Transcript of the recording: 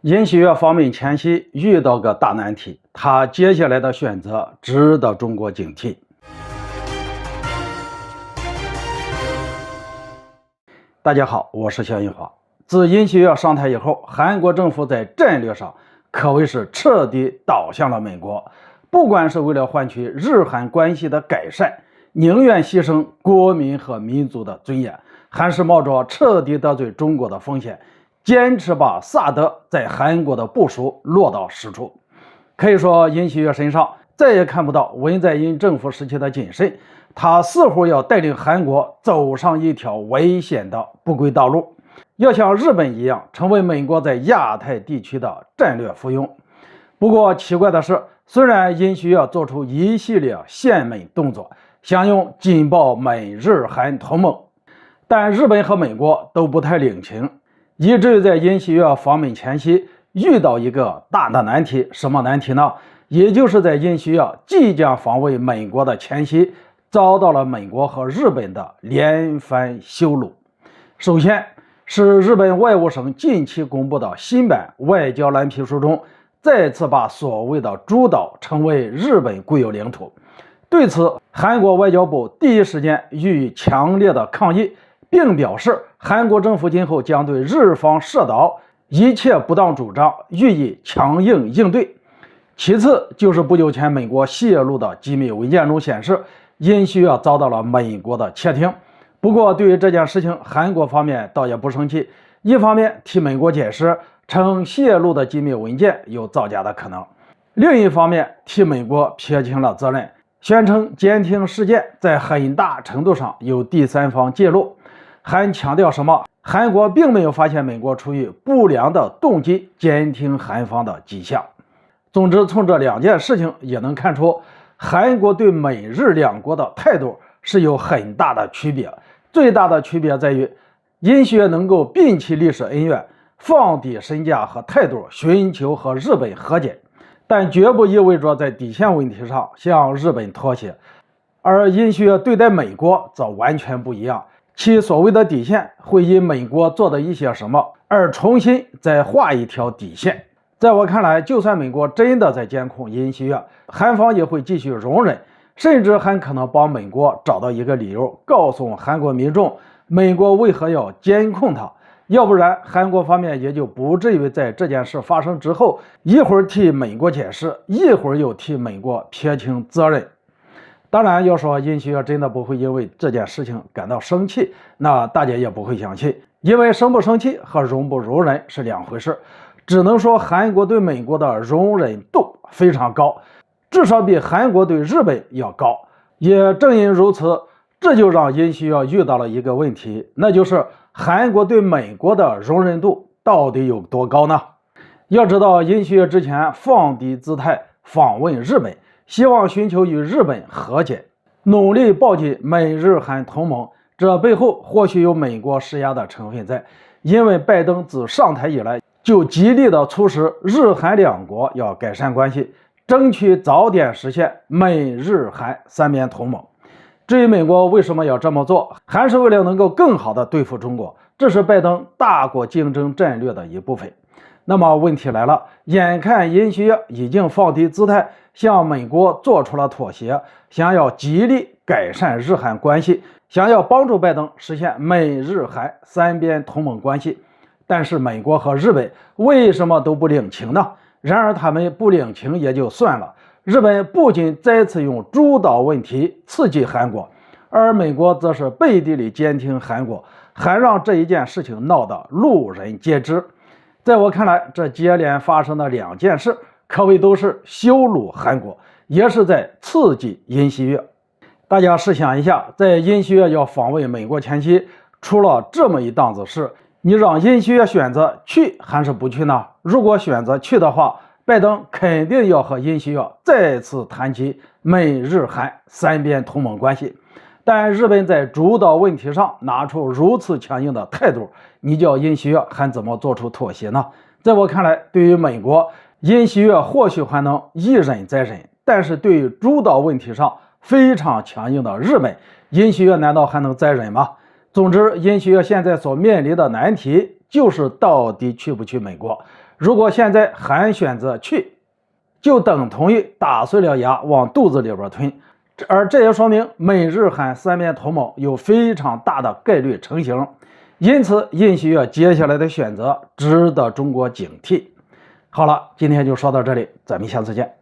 尹锡悦访美前夕遇到个大难题，他接下来的选择值得中国警惕。大家好，我是肖银华。自尹锡悦上台以后，韩国政府在战略上可谓是彻底倒向了美国，不管是为了换取日韩关系的改善，宁愿牺牲国民和民族的尊严，还是冒着彻底得罪中国的风险，坚持把萨德在韩国的部署落到实处。可以说，尹锡悦身上再也看不到文在寅政府时期的谨慎，他似乎要带领韩国走上一条危险的不归道路，要像日本一样成为美国在亚太地区的战略附庸。不过奇怪的是，虽然尹锡悦做出一系列献美动作，想用紧抱美日韩同盟，但日本和美国都不太领情，以至于在尹锡悦访美前夕遇到一个大的难题。什么难题呢？也就是在尹锡悦即将访问美国的前夕，遭到了美国和日本的连番羞辱。首先是日本外务省近期公布的新版外交蓝皮书中，再次把所谓的诸岛称为日本固有领土。对此，韩国外交部第一时间予以强烈的抗议，并表示韩国政府今后将对日方涉岛一切不当主张予以强硬应对。其次就是不久前美国泄露的机密文件中显示，尹锡悦遭到了美国的窃听。不过对于这件事情，韩国方面倒也不生气，一方面替美国解释，称泄露的机密文件有造假的可能，另一方面替美国撇清了责任，宣称监听事件在很大程度上有第三方介入，还强调什么韩国并没有发现美国出于不良的动机监听韩方的迹象。总之，从这两件事情也能看出，韩国对美日两国的态度是有很大的区别。最大的区别在于，尹锡悦能够摒弃历史恩怨，放低身价和态度，寻求和日本和解，但绝不意味着在底线问题上向日本妥协。而尹锡悦对待美国则完全不一样，其所谓的底线会因美国做的一些什么而重新再画一条底线。在我看来，就算美国真的在监控尹锡悦，韩方也会继续容忍，甚至还可能帮美国找到一个理由，告诉韩国民众美国为何要监控他，要不然韩国方面也就不至于在这件事发生之后，一会儿替美国解释，一会儿又替美国撇清责任。当然，要说尹锡悦真的不会因为这件事情感到生气，那大家也不会相信，因为生不生气和容不容忍是两回事。只能说韩国对美国的容忍度非常高，至少比韩国对日本要高。也正因如此，这就让尹锡悦遇到了一个问题，那就是韩国对美国的容忍度到底有多高呢？要知道，尹锡悦之前放低姿态访问日本，希望寻求与日本和解，努力抱紧美日韩同盟，这背后或许有美国施压的成分在，因为拜登自上台以来就极力的促使日韩两国要改善关系，争取早点实现美日韩三边同盟。至于美国为什么要这么做，还是为了能够更好的对付中国，这是拜登大国竞争战略的一部分。那么问题来了，眼看尹锡悦已经放低姿态，向美国做出了妥协，想要极力改善日韩关系，想要帮助拜登实现美日韩三边同盟关系，但是美国和日本为什么都不领情呢？然而他们不领情也就算了，日本不仅再次用诸岛问题刺激韩国，而美国则是背地里监听韩国，还让这一件事情闹得路人皆知。在我看来，这接连发生的两件事可谓都是羞辱韩国，也是在刺激尹锡悦。大家试想一下，在尹锡悦要访问美国前夕，出了这么一档子事，你让尹锡悦选择去还是不去呢？如果选择去的话，拜登肯定要和尹锡悦再次谈及美日韩三边同盟关系。但日本在主导问题上拿出如此强硬的态度，你叫尹锡悦还怎么做出妥协呢？在我看来，对于美国，尹锡悦或许还能一忍再忍，但是对于主导问题上非常强硬的日本，尹锡悦难道还能再忍吗？总之，尹锡悦现在所面临的难题就是到底去不去美国。如果现在还选择去，就等同于打碎了牙往肚子里边吞，而这也说明美日韩三面同盟有非常大的概率成型，因此尹锡悦接下来的选择值得中国警惕。好了，今天就说到这里，咱们下次见。